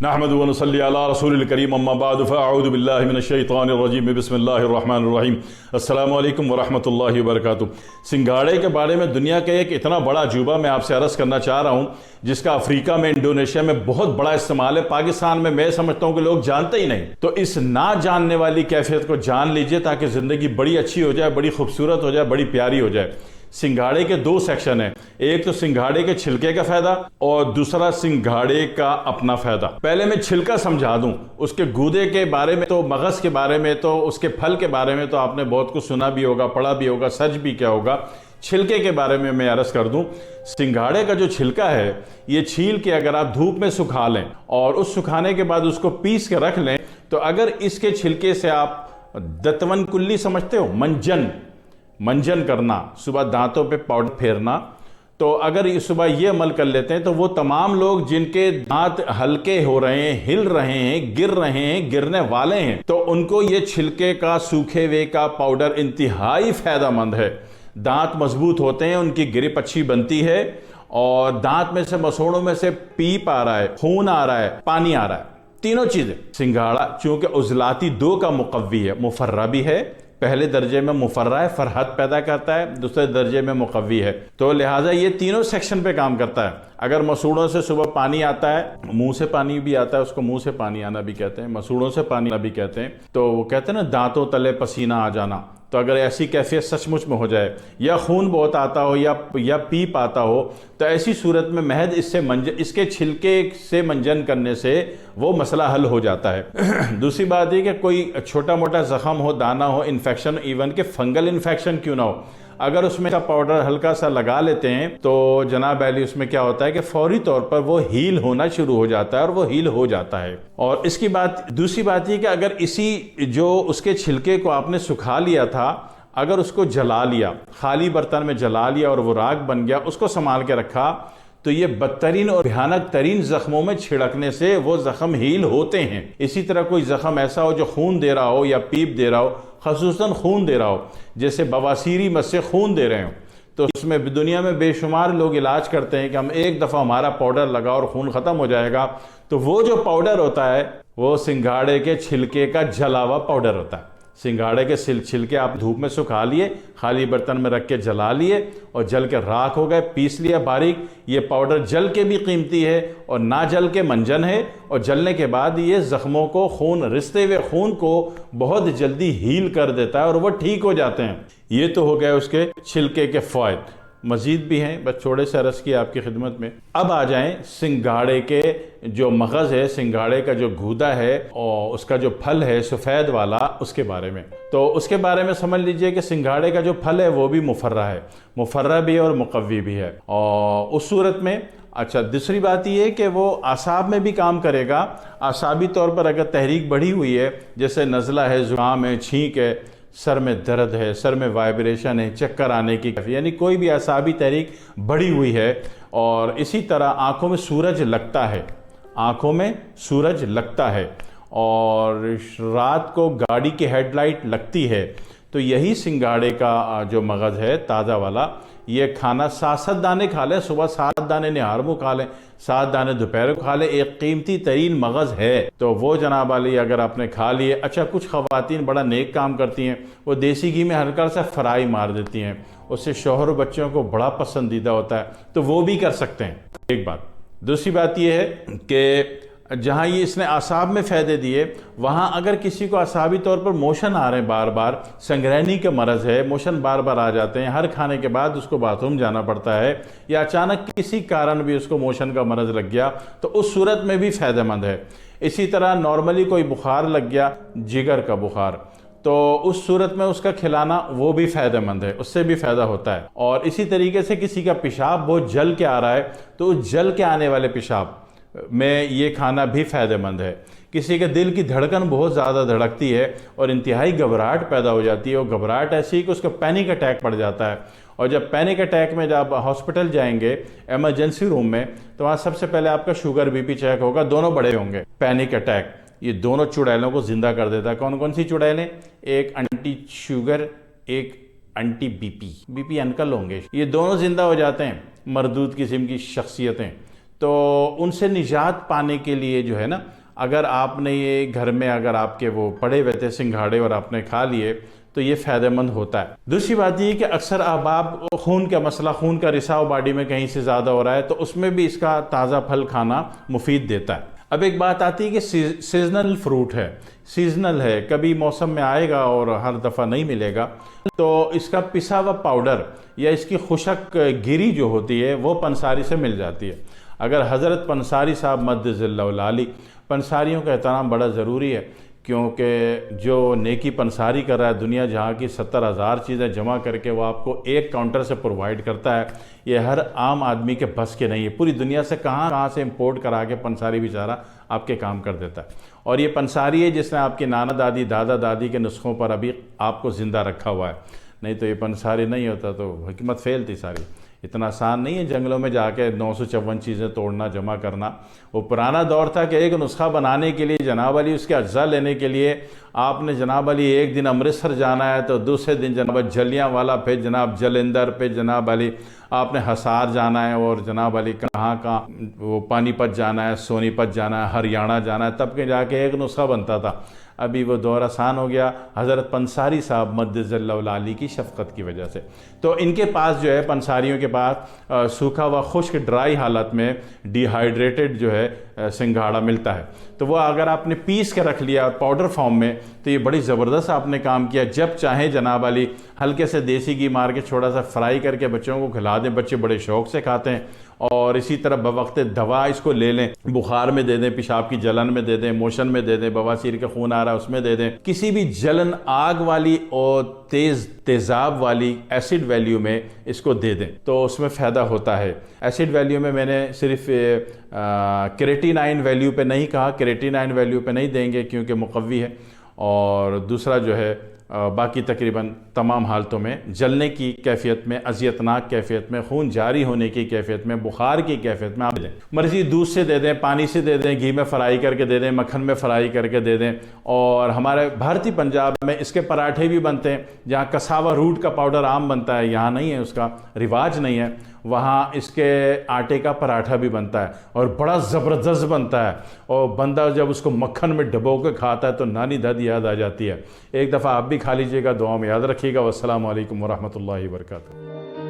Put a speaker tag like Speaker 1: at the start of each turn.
Speaker 1: नहमदु व नसल्ली अला रसूलिल करीम अम्मा बाद फ़अऊज़ु बिल्लाहि मिनश शैतानिर रजीम बिस्मिल्लाहिर रहमानिर रहीम। अस्सलामु अलैकुम व रहमतुल्लाहि व बरकातुहू। सिंघाड़े के बारे में दुनिया का एक इतना बड़ा अजूबा मैं आपसे अर्ज़ करना चाह रहा हूँ, जिसका अफ्रीका में, इंडोनेशिया में बहुत बड़ा इस्तेमाल है। पाकिस्तान में मैं समझता हूँ कि लोग जानते ही नहीं। तो इस ना जानने वाली कैफियत को जान लीजिए, ताकि ज़िंदगी बड़ी अच्छी हो जाए, बड़ी खूबसूरत हो जाए, बड़ी प्यारी हो जाए। सिंघाड़े के दो सेक्शन है, एक तो सिंघाड़े के छिलके का फायदा और दूसरा सिंघाड़े का अपना फायदा। पहले मैं छिलका समझा दूं, उसके गूदे के बारे में, तो मगज के बारे में, तो उसके फल के बारे में तो आपने बहुत कुछ सुना भी होगा, पढ़ा भी होगा, सच भी क्या होगा। छिलके के बारे में मैं अर्ज कर दूं, सिंघाड़े का जो छिलका है, ये छील के अगर आप धूप में सुखा लें और उस सुखाने के बाद उसको पीस के रख लें, तो अगर इसके छिलके से आप दतवन कुल्ली समझते हो, मंजन करना, सुबह दांतों पे पाउडर फेरना, तो अगर सुबह ये अमल कर लेते हैं तो वो तमाम लोग जिनके दांत हल्के हो रहे हैं, हिल रहे हैं, गिर रहे हैं, गिरने वाले हैं, तो उनको ये छिलके का, सूखे हुए का पाउडर इंतहाई फायदेमंद है। दांत मजबूत होते हैं, उनकी ग्रिप अच्छी बनती है और दांत में से, मसूड़ों में से पीप आ रहा है, खून आ रहा है, पानी आ रहा है, तीनों चीजें। सिंघाड़ा चूंकि उजलाती दो का मुकव्वी है, मुफर्रा भी है, पहले दर्जे में मुफर्रा है, फरहत पैदा करता है, दूसरे दर्जे में मुकव्वी है, तो लिहाजा ये तीनों सेक्शन पे काम करता है। अगर मसूड़ों से सुबह पानी आता है, मुंह से पानी भी आता है, उसको मुंह से पानी आना भी कहते हैं, मसूड़ों से पानी आना भी कहते हैं, तो वो कहते हैं ना दांतों तले पसीना आ जाना, तो अगर ऐसी कैफियत सचमुच में हो जाए, या खून बहुत आता हो, या पीप आता हो, तो ऐसी सूरत में महज इसके छिलके से मंजन करने से वो मसला हल हो जाता है। दूसरी बात यह कि कोई छोटा मोटा जख्म हो, दाना हो, इन्फेक्शन, इवन के फंगल इन्फेक्शन क्यों ना हो, अगर उसमें का पाउडर हल्का सा लगा लेते हैं तो जनाब अली उसमें क्या होता है कि फौरी तौर पर वो हील होना शुरू हो जाता है और वो हील हो जाता है। और इसकी बात, दूसरी बात ये कि अगर इसी जो उसके छिलके को आपने सुखा लिया था, अगर उसको जला लिया, खाली बर्तन में जला लिया और वो राख बन गया, उसको संभाल के रखा, तो ये बदतरीन और भयानक तरीन जख्मों में छिड़कने से वो जख्म हील होते हैं। इसी तरह कोई जख्म ऐसा हो जो खून दे रहा हो या पीप दे रहा हो, खसूसन खून दे रहा हो, जैसे बवासीरी मस से खून दे रहे हो, तो उसमें दुनिया में बेशुमार लोग इलाज करते हैं कि हम एक दफ़ा हमारा पाउडर लगा और खून ख़त्म हो जाएगा। तो वो जो पाउडर होता है वो सिंघाड़े के छिलके का जला हुआ पाउडर होता है। सिंघाड़े के छिलके आप धूप में सुखा लिए, खाली बर्तन में रख के जला लिए और जल के राख हो गए, पीस लिया बारीक। ये पाउडर जल के भी कीमती है और ना जल के मंजन है, और जलने के बाद ये जख्मों को, खून, रिश्ते हुए खून को बहुत जल्दी हील कर देता है और वो ठीक हो जाते हैं। ये तो हो गए उसके छिलके के फ़ायदे, मजीद भी हैं, बस थोड़े से अर्ज़ की आपकी खिदमत में। अब आ जाएं सिंघाड़े के जो मगज़ है, सिंघाड़े का जो गूदा है और उसका जो फल है सफ़ेद वाला, उसके बारे में। तो उसके बारे में समझ लीजिए कि सिंघाड़े का जो फल है वो भी मुफर्रा है, मुफर्रा भी है और मुकव्वी भी है। और उस सूरत में, अच्छा, दूसरी बात यह है कि वो आसाब में भी काम करेगा। आसाबी तौर पर अगर तहरीक बढ़ी हुई है, जैसे नज़ला है, ज़ुकाम है, छींक है, सर में दर्द है, सर में वाइब्रेशन है, चक्कर आने की, यानी कोई भी आसाबी तहरीक बढ़ी हुई है, और इसी तरह आंखों में सूरज लगता है, आंखों में सूरज लगता है, और रात को गाड़ी की हेडलाइट लगती है, तो यही सिंघाड़े का जो मगज़ है ताज़ा वाला, ये खाना 7-7 दाने खा लें, सुबह 7 दाने निहार मुँह खा लें, 7 दाने दोपहर को खा लें, एक कीमती तरीन मगज़ है। तो वो जनाब वाली अगर आपने खा लिए, अच्छा, कुछ ख़वातीन बड़ा नेक काम करती हैं, वो देसी घी में हल्का सा फ्राई मार देती हैं, उससे शौहर और बच्चों को बड़ा पसंदीदा होता है, तो वो भी कर सकते हैं, एक बात। दूसरी बात यह है कि जहाँ ये इसने आसाब में फ़ायदे दिए, वहाँ अगर किसी को आसाबी तौर पर मोशन आ रहे हैं, बार बार संग्रहणी के मरज़ है, मोशन बार बार आ जाते हैं, हर खाने के बाद उसको बाथरूम जाना पड़ता है, या अचानक किसी कारण भी उसको मोशन का मरज़ लग गया, तो उस सूरत में भी फ़ायदेमंद है। इसी तरह नॉर्मली कोई बुखार लग गया, जिगर का बुखार, तो उस सूरत में उसका खिलाना वो भी फ़ायदेमंद है, उससे भी फ़ायदा होता है। और इसी तरीके से किसी का पेशाब बहुत जल के आ रहा है, तो उस जल के आने वाले पेशाब में ये खाना भी फ़ायदेमंद है। किसी के दिल की धड़कन बहुत ज़्यादा धड़कती है और इंतहाई घबराहट पैदा हो जाती है, और घबराहट ऐसी कि उसको पैनिक अटैक पड़ जाता है, और जब पैनिक अटैक में जब हॉस्पिटल जाएंगे इमरजेंसी रूम में, तो वहाँ सबसे पहले आपका शुगर बीपी चेक होगा, दोनों बड़े होंगे। पैनिक अटैक ये दोनों चुड़ैलों को जिंदा कर देता है। कौन कौन सी चुड़ैलें? एक एंटी शुगर, एक एंटी बीपी, बीपी अंकल होंगे, ये दोनों जिंदा हो जाते हैं, मरदूद किस्म की शख्सियतें। तो उनसे निजात पाने के लिए जो है ना, अगर आपने ये घर में अगर आपके वो पड़े हुए थे सिंघाड़े और आपने खा लिए तो ये फ़ायदेमंद होता है। दूसरी बात ये कि अक्सर अहबाब खून का मसला, खून का रिसाव बॉडी में कहीं से ज़्यादा हो रहा है, तो उसमें भी इसका ताज़ा फल खाना मुफीद देता है। अब एक बात आती है कि सीजनल फ्रूट है, सीजनल है, कभी मौसम में आएगा और हर दफ़ा नहीं मिलेगा, तो इसका पिसा हुआ पाउडर या इसकी खुशक गिरी जो होती है वो पंसारी से मिल जाती है। अगर हज़रत पंसारी साहब मद्दज़िल्लहुल आली, पंसारियों का एहतराम बड़ा ज़रूरी है, क्योंकि जो नेकी पंसारी कर रहा है, दुनिया जहाँ की 70,000 चीज़ें जमा करके वो आपको एक काउंटर से प्रोवाइड करता है, ये हर आम आदमी के बस के नहीं है। पूरी दुनिया से कहाँ कहाँ से इंपोर्ट करा के पंसारी बेचारा आपके काम कर देता है। और ये पंसारी है जिसने आपकी नाना दादी दादा दादी के नुस्खों पर अभी आपको ज़िंदा रखा हुआ है, नहीं तो ये पंसारी नहीं होता तो हिकमत फेल थी सारी। इतना आसान नहीं है जंगलों में जाके 954 चीज़ें तोड़ना, जमा करना। वो पुराना दौर था कि एक नुस्खा बनाने के लिए जनाब अली, उसके अज्जा लेने के लिए आपने जनाब अली एक दिन अमृतसर जाना है, तो दूसरे दिन जनाब जलियांवाला, फिर जनाब जलंधर, फिर जनाब अली आपने हिसार जाना है, और जनाब अली कहाँ कहाँ वो पानीपत जाना है, सोनीपत जाना है, हरियाणा जाना है, तब के जाके एक नुस्खा बनता था। अभी वो दौर आसान हो गया हज़रत पंसारी साहब मद्दज़िल्लहुल आली की शफ़क़त की वजह से। तो इनके पास जो है, पंसारियों के पास सूखा व खुश्क ड्राई हालत में डिहाइड्रेटेड जो है सिंघाड़ा मिलता है। तो वो अगर आपने पीस के रख लिया पाउडर फॉर्म में, तो ये बड़ी ज़बरदस्त आपने काम किया। जब चाहें जनाब अली हल्के से देसी घी मार के थोड़ा सा फ्राई करके बच्चों को खिला दें, बच्चे बड़े शौक़ से खाते हैं। और इसी तरह बवक्त दवा इसको ले लें, बुखार में दे दें, पेशाब की जलन में दे दें, मोशन में दे दें, बवासीर का खून आ रहा है उसमें दे दें, किसी भी जलन आग वाली और तेज़ाब वाली एसिड वैल्यू में इसको दे दें तो उसमें फ़ायदा होता है। एसिड वैल्यू में मैंने सिर्फ क्रेटिनाइन वैल्यू पे नहीं कहा, क्रेटिनाइन वैल्यू पे नहीं देंगे क्योंकि मुकव्वी है, और दूसरा जो है बाकी तकरीबन तमाम हालतों में जलने की कैफियत में, अजियतनाक कैफियत में, खून जारी होने की कैफियत में, बुखार की कैफियत में आप दें। मर्जी दूध से दे दें, पानी से दे दें, घी में फ्राई करके दे दें, मक्खन में फ्राई करके दे दें। और हमारे भारतीय पंजाब में इसके पराठे भी बनते हैं, जहाँ कसावा रूट का पाउडर आम बनता है, यहाँ नहीं है, उसका रिवाज नहीं है, वहाँ इसके आटे का पराठा भी बनता है और बड़ा ज़बरदस्त बनता है। और बंदा जब उसको मक्खन में डबो के खाता है तो नानी दादी याद आ जाती है। एक दफ़ा आप भी खा लीजिएगा, दुआ में याद रखिएगा। वस्सलामु अलैकुम वरहमतुल्लाहि वबरकातुहू।